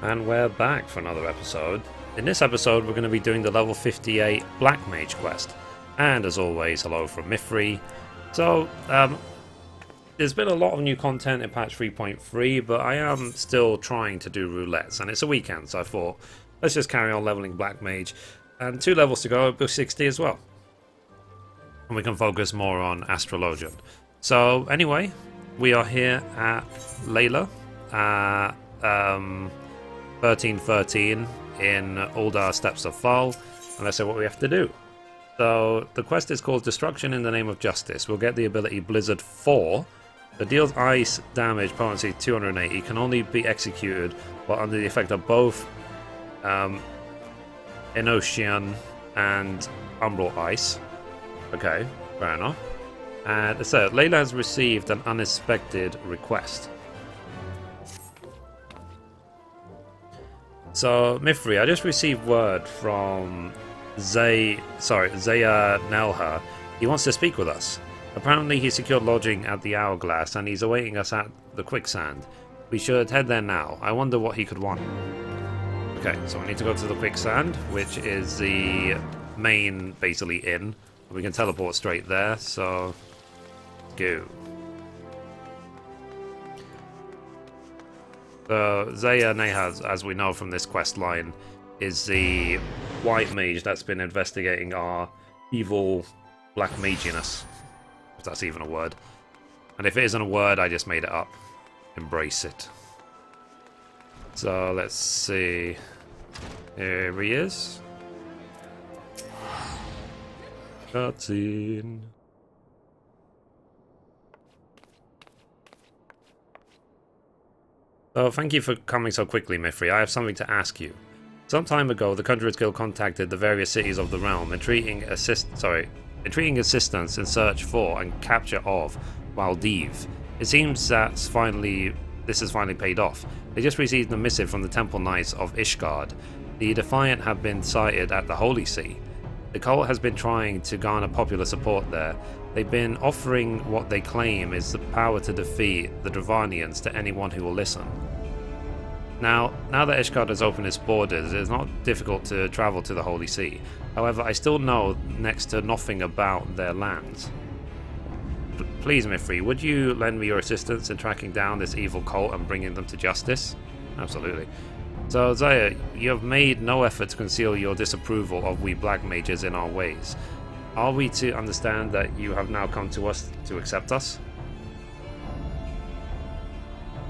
And we're back for another episode. In this episode, we're going to be doing the level 58 Black Mage Quest. And as always, hello from Mithrie. So, there's been a lot of new content in patch 3.3, but I am still trying to do roulettes, and it's a weekend, so I thought, let's just carry on leveling Black Mage. And 2 levels to go, go 60 as well. And we can focus more on Astrologian. So, anyway, we are here at Layla. 1313 in Uldar Steppes of Thal, and let's see what we have to do. So the quest is called Destruction in the Name of Justice. We'll get the ability Blizzard 4 that deals ice damage potency 280, can only be executed while under the effect of both Enocean and Umbral Ice. Okay, fair enough. And so Layla has received an unexpected request. So, Mithrie, I just received word from Zaya Nelha. He wants to speak with us. Apparently he secured lodging at the Hourglass and he's awaiting us at the Quicksand. We should head there now. I wonder what he could want. Okay, so we need to go to the Quicksand, which is the main, basically, inn. We can teleport straight there, so go. Zaya Nehaz, as we know from this quest line, is the white mage that's been investigating our evil black maginess. If that's even a word. And if it isn't a word, I just made it up. Embrace it. So let's see. Here he is. Cutscene. Oh, thank you for coming so quickly, Mithrie. I have something to ask you. Some time ago, the Conjurers Guild contacted the various cities of the realm, entreating assistance in search for and capture of Maldiv. It seems that this has finally paid off. They just received a missive from the Temple Knights of Ishgard. The Defiant have been sighted at the Holy See. The cult has been trying to garner popular support there. They've been offering what they claim is the power to defeat the Dravanians to anyone who will listen. Now that Ishgard has opened its borders, it is not difficult to travel to the Holy See. However, I still know next to nothing about their lands. Please, Mithrie, would you lend me your assistance in tracking down this evil cult and bringing them to justice? Absolutely. So, Zaya, you have made no effort to conceal your disapproval of we black mages in our ways. Are we to understand that you have now come to us to accept us?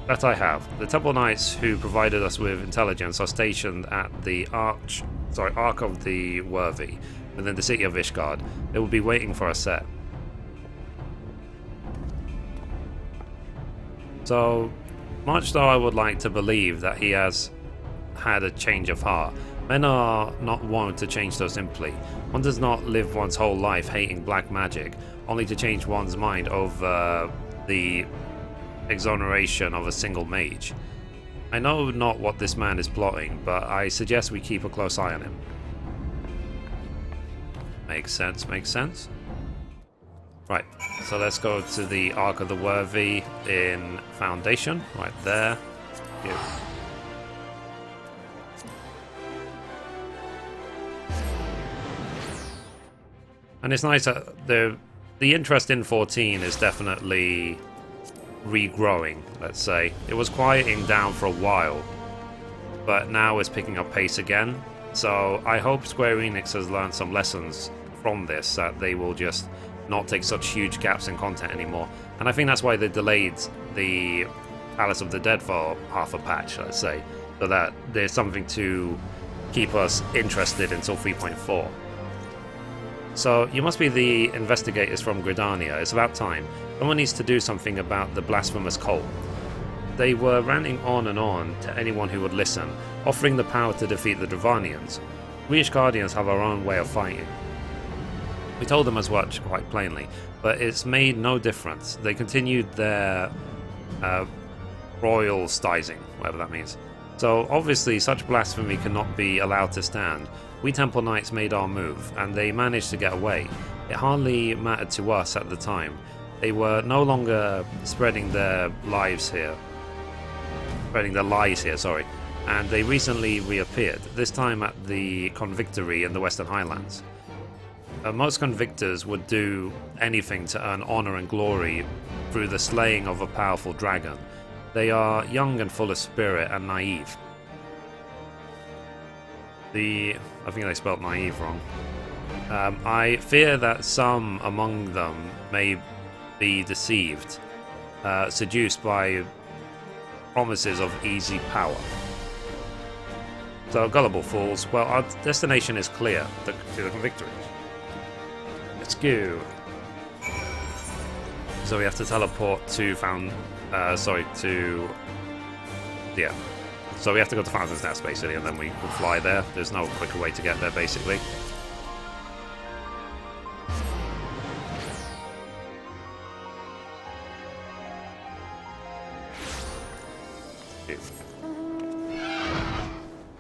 That I have. The Temple Knights who provided us with intelligence are stationed at the Ark of the Worthy, within the city of Ishgard. They will be waiting for us set. So, much though I would like to believe that he has had a change of heart, men are not wont to change so simply. One does not live one's whole life hating black magic, only to change one's mind over the exoneration of a single mage. I know not what this man is plotting, but I suggest we keep a close eye on him. Makes sense, makes sense. Right, so let's go to the Ark of the Worthy in Foundation, right there. Here. And it's nice that the interest in 14 is definitely regrowing, let's say. It was quieting down for a while, but now it's picking up pace again. So I hope Square Enix has learned some lessons from this, that they will just not take such huge gaps in content anymore. And I think that's why they delayed the Palace of the Dead for half a patch, let's say, so that there's something to keep us interested until 3.4. So, you must be the investigators from Gridania. It's about time. Someone needs to do something about the blasphemous cult. They were ranting on and on to anyone who would listen, offering the power to defeat the Dravanians. We Ishgardians have our own way of fighting. We told them as much quite plainly, but it's made no difference. They continued their royal stizing, whatever that means. So obviously such blasphemy cannot be allowed to stand. We Temple Knights made our move, and they managed to get away. It hardly mattered to us at the time. They were no longer spreading their lies here, sorry. and they recently reappeared, this time at the Convictory in the Western Highlands. Most convictors would do anything to earn honor and glory through the slaying of a powerful dragon. They are young and full of spirit and naive. I think they spelled naive wrong. I fear that some among them may be deceived, seduced by promises of easy power. So, gullible fools. Well, our destination is clear, to the Convictory. Let's go. So we have to teleport to yeah. So we have to go to Fountain's Nest, basically, and then we will fly there. There's no quicker way to get there, basically.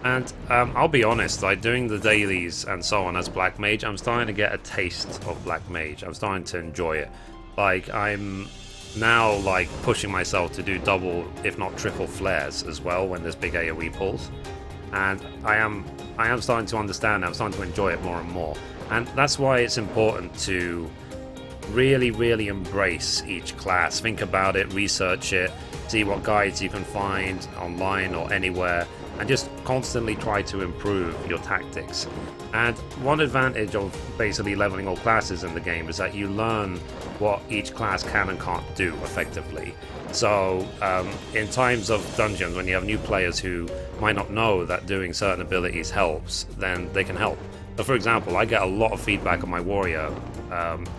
And I'll be honest, like, doing the dailies and so on as Black Mage, I'm starting to get a taste of Black Mage. I'm starting to enjoy it. Like, I'm now, like, pushing myself to do double, if not triple flares as well when there's big AoE pulls. And I am starting to understand, I'm starting to enjoy it more and more. And that's why it's important to really, really embrace each class. Think about it, research it, see what guides you can find online or anywhere, and just constantly try to improve your tactics. And one advantage of basically leveling all classes in the game is that you learn what each class can and can't do effectively. So in times of dungeons, when you have new players who might not know that doing certain abilities helps, then they can help. So for example, I get a lot of feedback on my warrior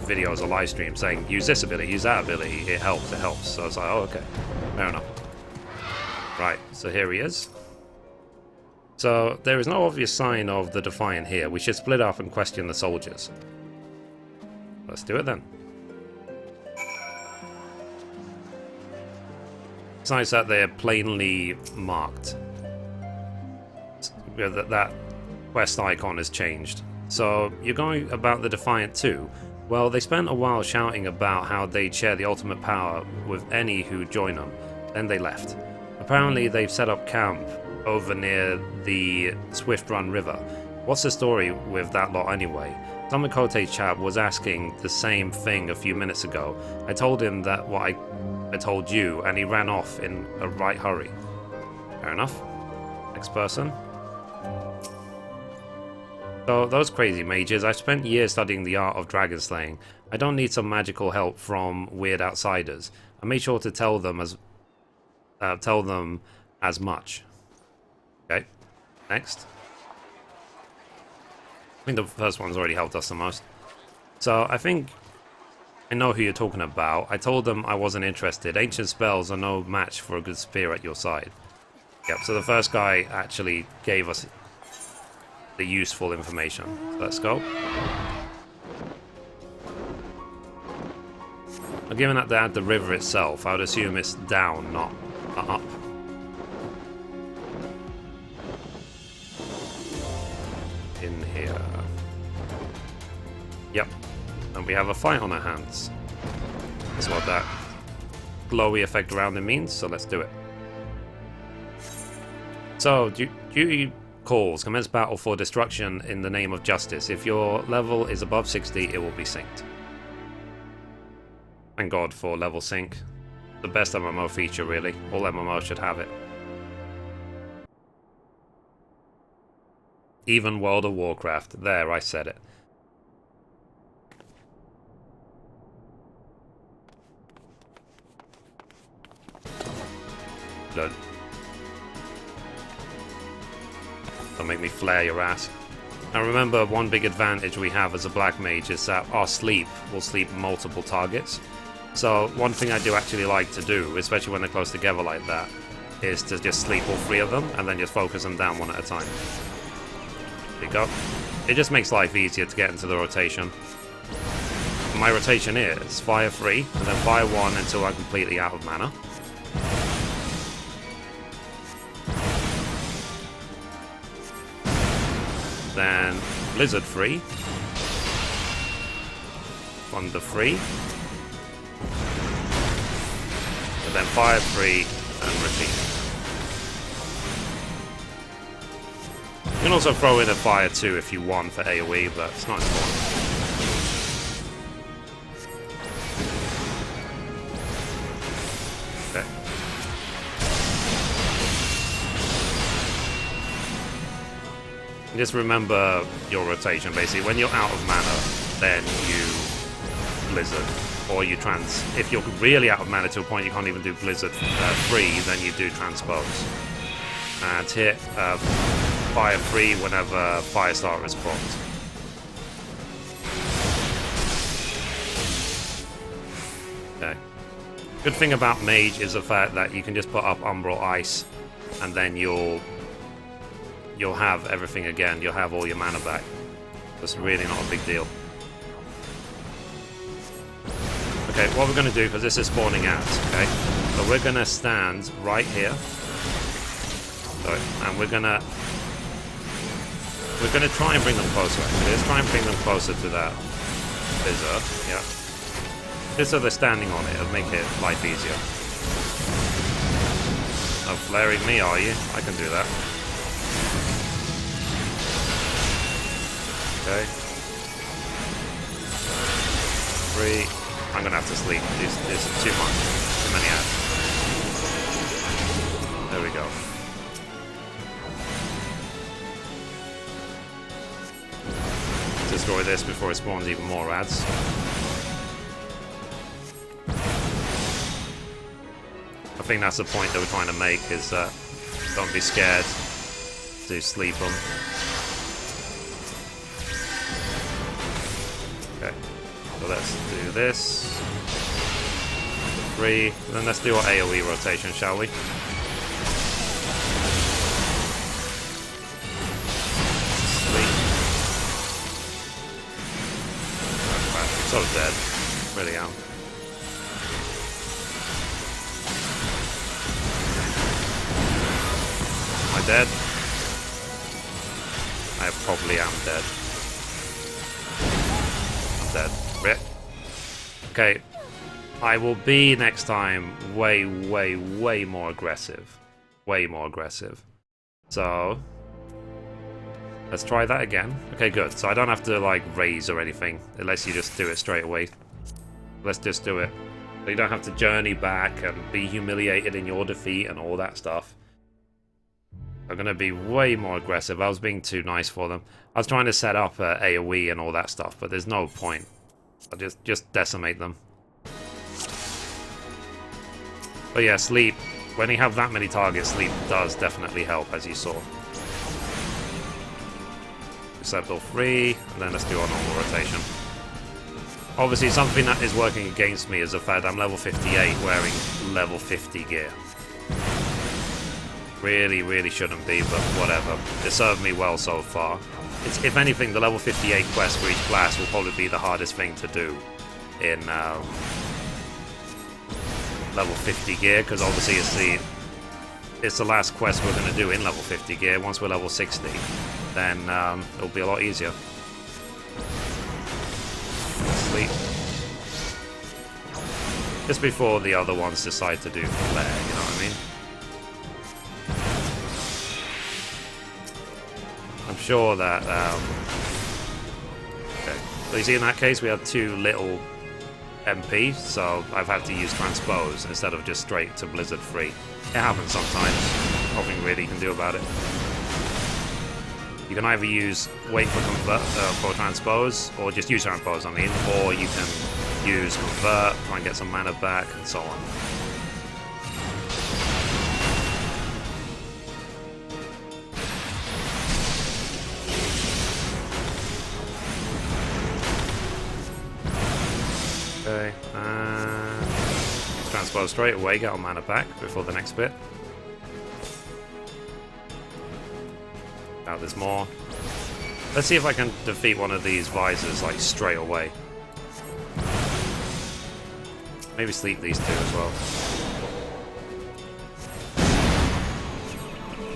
videos or live streams saying, use this ability, use that ability, it helps. So it's like, oh, okay, fair enough. Right, so here he is. So there is no obvious sign of the Defiant here. We should split up and question the soldiers. Let's do it then. It's nice that they're plainly marked. That quest icon has changed. So you're going about the Defiant too? Well, they spent a while shouting about how they'd share the ultimate power with any who join them. Then they left. Apparently they've set up camp over near the Swift Run River. What's the story with that lot anyway? Some Makote's chap was asking the same thing a few minutes ago. I told him that what I told you, and he ran off in a right hurry. Fair enough. Next person. So, those crazy mages, I've spent years studying the art of dragon slaying. I don't need some magical help from weird outsiders. I made sure to tell them as much. Okay, next. I think the first one's already helped us the most. So I think I know who you're talking about. I told them I wasn't interested. Ancient spells are no match for a good spear at your side. Yep, so the first guy actually gave us the useful information. So let's go. Now, given that they had the river itself, I would assume it's down, not up. In here. Yep. And we have a fight on our hands. That's what that glowy effect around it means, so let's do it. So, duty calls. Commence battle for destruction in the name of justice. If your level is above 60, it will be synced. Thank God for level sync. The best MMO feature, really. All MMOs should have it. Even World of Warcraft. There, I said it. Good. Don't make me flare your ass. Now remember, one big advantage we have as a Black Mage is that our sleep will sleep multiple targets. So one thing I do actually like to do, especially when they're close together like that, is to just sleep all three of them and then just focus them down one at a time. There you go. It just makes life easier to get into the rotation. My rotation is fire 3 and then fire 1 until I'm completely out of mana. Then Blizzard 3. Thunder 3. And then fire 3 and repeat. You can also throw in a fire too if you want for AoE, but it's not important. Okay. Just remember your rotation, basically. When you're out of mana, then you Blizzard. Or you if you're really out of mana to a point you can't even do Blizzard free, then you do Transpose. And hit fire free whenever fire starter is procced. Okay. Good thing about Mage is the fact that you can just put up Umbral Ice and then you'll have everything again. You'll have all your mana back. It's really not a big deal. Okay, what we're going to do, because this is spawning ants, okay? So we're going to stand right here. So, and we're going to try and bring them closer, actually. Let's try and bring them closer to that Bizzer, yeah. Just so they're standing on it, it'll make it life easier. Oh, flaring me, are you? I can do that. Okay. 3. I'm gonna have to sleep. This is too much. Too many ads. There we go. Destroy this before it spawns even more ads. I think that's the point that we're trying to make, is that don't be scared to sleep them. Okay. So let's do this. 3. And then let's do our AoE rotation, shall we? Sleep. I'm so dead. Really am. Am I dead? I probably am dead. I'm dead. Rip. Okay, I will be next time way more aggressive. Way more aggressive. So, let's try that again. Okay, good. So I don't have to, like, raise or anything, unless you just do it straight away. Let's just do it. So you don't have to journey back and be humiliated in your defeat and all that stuff. I'm going to be way more aggressive. I was being too nice for them. I was trying to set up AoE and all that stuff, but there's no point. I'll just decimate them. But yeah, sleep. When you have that many targets, sleep does definitely help, as you saw. Accept all 3, and then let's do our normal rotation. Obviously, something that is working against me is the fact I'm level 58 wearing level 50 gear. Really shouldn't be, but whatever. It served me well so far. It's, if anything, the level 58 quest for each class will probably be the hardest thing to do in level 50 gear, because obviously it's the last quest we're going to do in level 50 gear. Once we're level 60, then it'll be a lot easier. Sleep. Just before the other ones decide to do flare, you know what I mean? I'm sure that, okay. So you see, in that case, we had 2 little MP, so I've had to use Transpose instead of just straight to Blizzard free. It happens sometimes. Nothing really you can do about it. You can either wait for Transpose, or just use Transpose, I mean, or you can use Convert, try and get some mana back, and so on. Okay, and Transpose straight away, get our mana back before the next bit. Now there's more. Let's see if I can defeat one of these visors, like, straight away. Maybe sleep these 2 as well.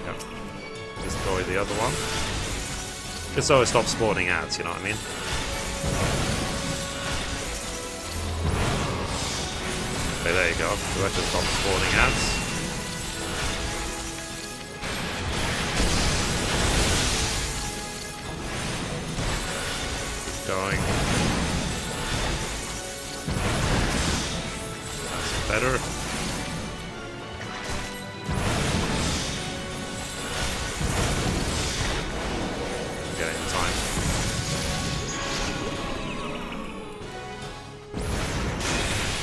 Yep. Destroy the other one. Just so it stops spawning ads, you know what I mean? Okay, there you go. So that just stops spawning ads. going. That's better. Get it in time.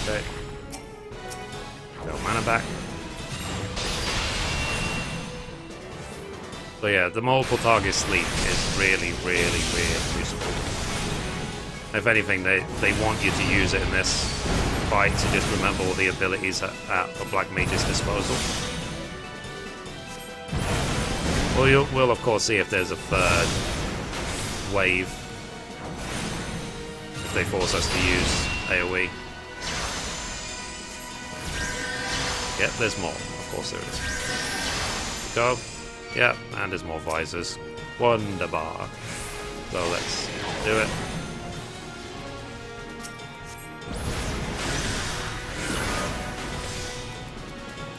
Okay. Go mana back. So yeah, the multiple target sleep is really, really, really useful. If anything, they want you to use it in this fight to just remember all the abilities at the Black Mage's disposal. We'll of course see if there's a third wave. If they force us to use AoE. Yep, there's more. Of course there is. Go. Yep, and there's more visors. Wunderbar. So let's do it.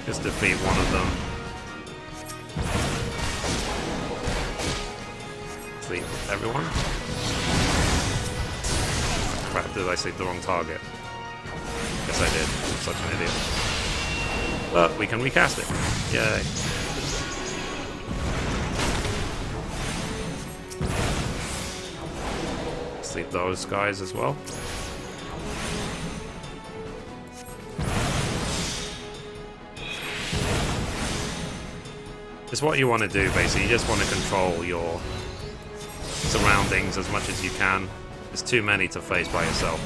Just defeat one of them. Sleep everyone. Crap, did I sleep the wrong target? Guess I did. I'm such an idiot. But we can recast it. Yay. Sleep those guys as well. It's what you want to do, basically. You just want to control your surroundings as much as you can. There's too many to face by yourself.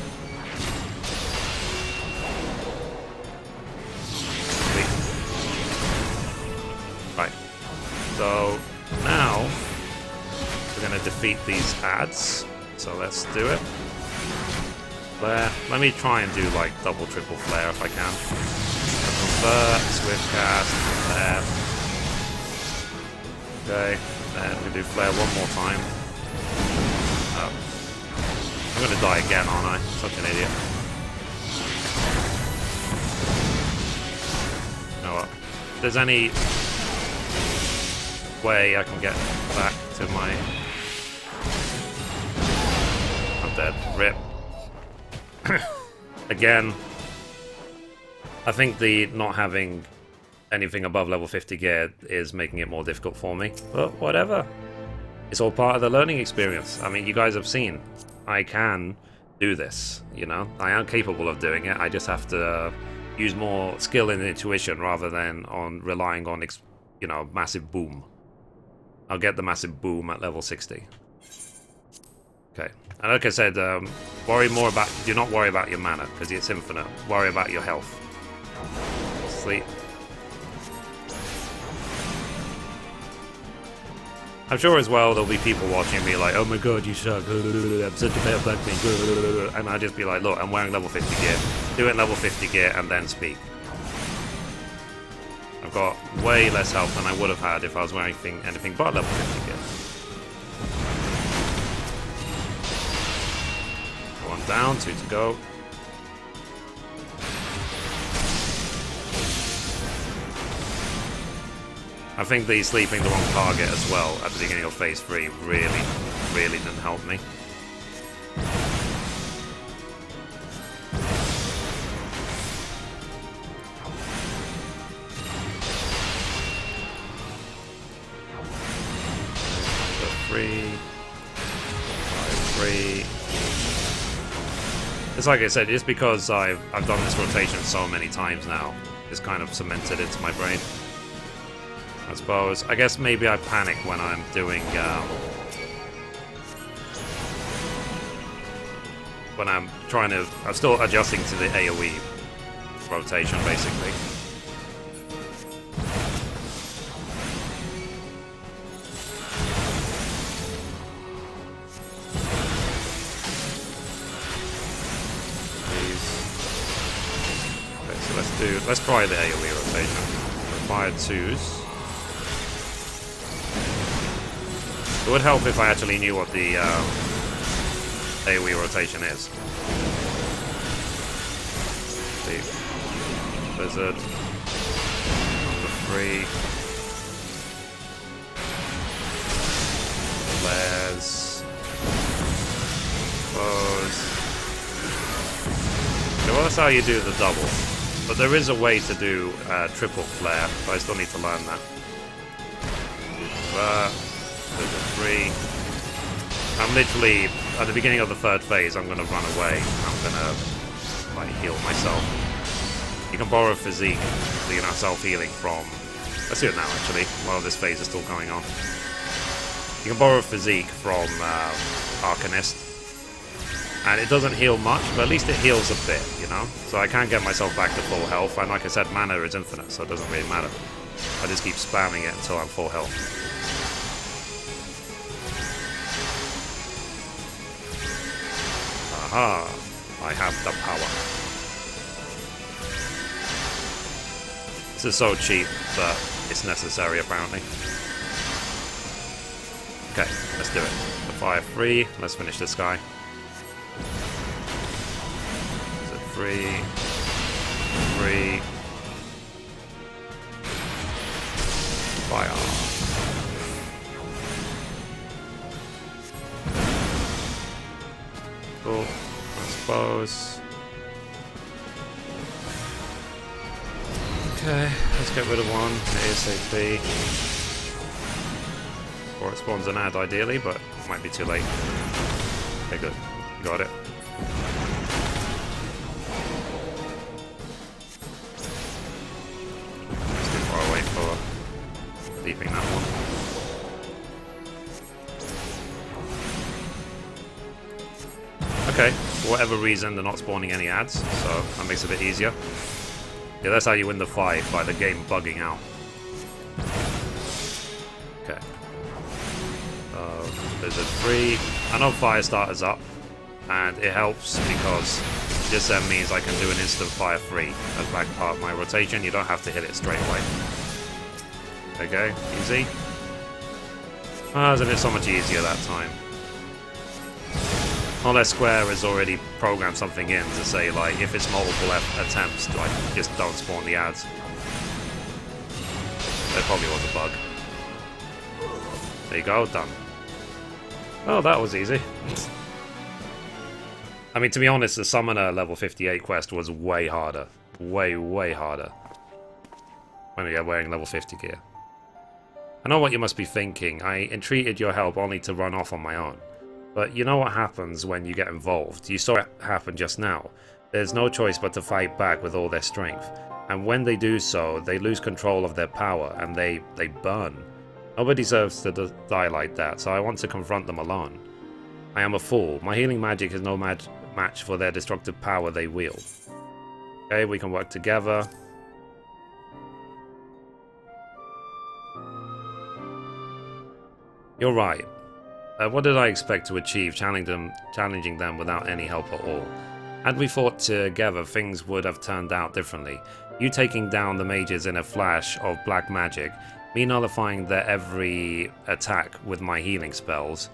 Right. So now we're going to defeat these ads. So let's do it. Flare. Let me try and do like double, triple flare if I can. Convert, swift cast, flare. Okay, then we do flare one more time. Oh. I'm gonna die again, aren't I? Such an idiot. You know what? If there's any way I can get back to my... I'm dead. RIP. Again, I think the not having anything above level 50 gear is making it more difficult for me. But whatever. It's all part of the learning experience. I mean, you guys have seen. I can do this, you know? I am capable of doing it. I just have to use more skill and intuition rather than on relying on, you know, massive boom. I'll get the massive boom at level 60. Okay. And like I said, do not worry about your mana, because it's infinite. Worry about your health. Sleep. I'm sure as well there'll be people watching me like, oh my god, you suck, I'm such a bad Black Mage, and I'll just be like, look, I'm wearing level 50 gear, do it in level 50 gear and then speak. I've got way less health than I would have had if I was wearing anything but level 50 gear. One down, 2 to go. I think the sleeping the wrong target as well at the beginning of phase 3 really, really didn't help me. So 3, 5, 3. It's like I said, just because I've done this rotation so many times now, it's kind of cemented into my brain. I suppose. I guess maybe I panic when I'm doing, when I'm still adjusting to the AoE rotation, basically. Okay, so let's try the AoE rotation. Required 2s. It would help if I actually knew what the AoE rotation is. See. Blizzard. Number 3. Flares. that's how you do the double. But there is a way to do triple flare, but I still need to learn that. There's a 3. I'm literally, at the beginning of the 3rd phase, I'm going to run away. I'm going to, like, heal myself. You can borrow physique, you know, self-healing from... Let's do it now, actually, while this phase is still going on. You can borrow physique from Arcanist. And it doesn't heal much, but at least it heals a bit, you know? So I can't get myself back to full health, and like I said, mana is infinite, so it doesn't really matter. I just keep spamming it until I'm full health. Aha! I have the power. This is so cheap, but it's necessary apparently. Okay, let's do it. The fire 3, let's finish this guy. Is it 3? 3. Fire. Cool. I suppose. Okay, let's get rid of one ASAP. Or it spawns an ad ideally, but it might be too late. Okay, good. Got it. It's too far away for deeping that one. Okay, for whatever reason, they're not spawning any ads, so that makes it a bit easier. Yeah, that's how you win the fight, by the game bugging out. Okay. There's a 3. I know fire starters up, and it helps because this then means I can do an instant fire 3 as back part of my rotation. You don't have to hit it straight away. Okay, easy. Isn't it so much easier that time? Unless Square has already programmed something in to say, like, if it's multiple attempts, like, just don't spawn the ads. There probably was a bug. There you go, done. Oh, that was easy. I mean, to be honest, the Summoner level 58 quest was way harder. Way harder. When you're wearing level 50 gear. I know what you must be thinking. I entreated your help only to run off on my own. But you know what happens when you get involved. You saw it happen just now. There's no choice but to fight back with all their strength. And when they do so, they lose control of their power and they burn. Nobody deserves to die like that, so I want to confront them alone. I am a fool. My healing magic is no match for their destructive power they wield. Okay, we can work together. You're right. What did I expect to achieve challenging them without any help at all? Had we fought together, things would have turned out differently. You taking down the mages in a flash of black magic, me nullifying their every attack with my healing spells.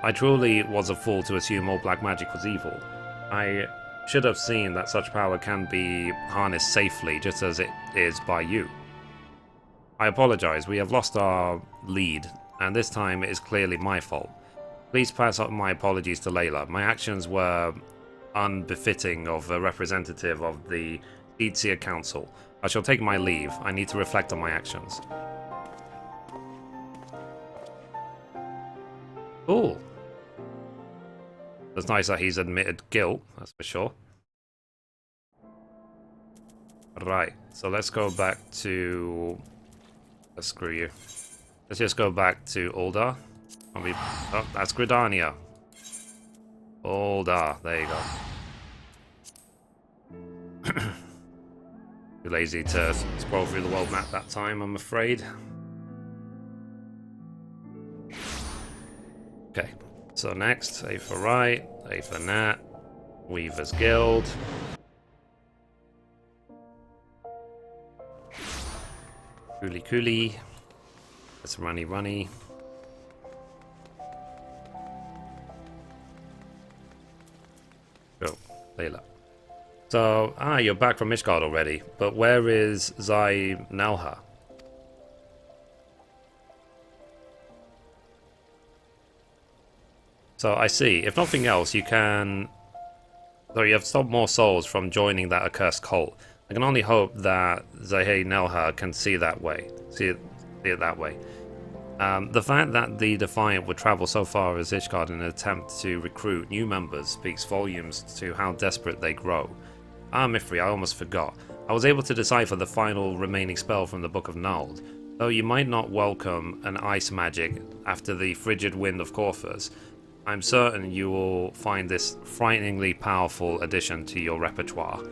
I truly was a fool to assume all black magic was evil. I should have seen that such power can be harnessed safely, just as it is by you. I apologize, we have lost our lead, and this time it is clearly my fault. Please pass on my apologies to Layla. My actions were unbefitting of a representative of the Seedseer Council. I shall take my leave. I need to reflect on my actions. Cool. It's nice that he's admitted guilt, that's for sure. Right, so let's go back to... screw you. Let's just go back to Ul'dah. Oh, that's Gridania. Ul'dah, there you go. Too lazy to scroll through the world map that time, I'm afraid. Okay, so next, A for right, A for Nat, Weaver's Guild. Cooley. Let's runny. Go, Layla. So, you're back from Mishgard already, but where is Zai Nelha? So I see. If nothing else, you can So you have stopped more souls from joining that accursed cult. I can only hope that Zahei Nelha can see that way. See it that way. The fact that the Defiant would travel so far as Ishgard in an attempt to recruit new members speaks volumes to how desperate they grow. Ah, Mithrie, I almost forgot. I was able to decipher the final remaining spell from the Book of Nald. Though you might not welcome an ice magic after the frigid wind of Corphus, I'm certain you will find this frighteningly powerful addition to your repertoire.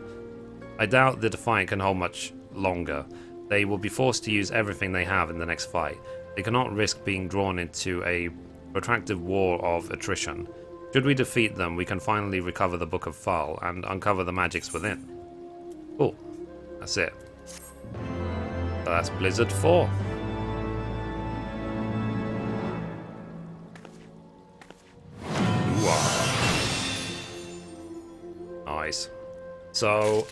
I doubt the Defiant can hold much longer. They will be forced to use everything they have in the next fight. They cannot risk being drawn into a protracted war of attrition. Should we defeat them, we can finally recover the Book of Fal and uncover the magics within. Cool. That's it. So that's Blizzard 4. Nice. So,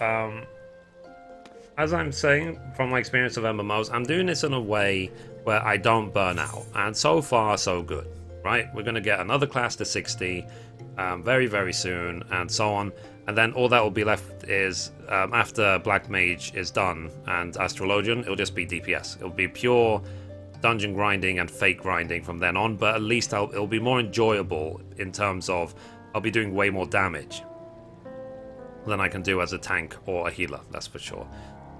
as I'm saying, from my experience of MMOs, I'm doing this in a way where I don't burn out. And so far, so good. Right? We're going to get another class to 60 very, very soon, and so on. And then all that will be left is, after Black Mage is done and Astrologian, it'll just be DPS. It'll be pure dungeon grinding and fake grinding from then on, but at least it'll be more enjoyable in terms of I'll be doing way more damage than I can do as a tank or a healer, that's for sure.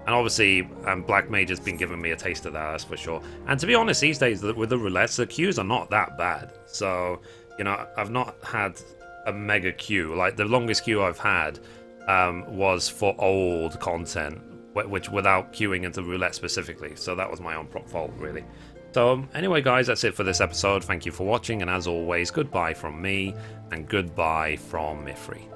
And obviously, Black Mage has been giving me a taste of that, that's for sure. And to be honest, these days, with the roulettes, the queues are not that bad. So, you know, I've not had a mega queue. Like, the longest queue I've had was for old content, which without queuing into roulette specifically. So that was my own fault, really. So, anyway, guys, that's it for this episode. Thank you for watching, and as always, goodbye from me, and goodbye from Mithrie.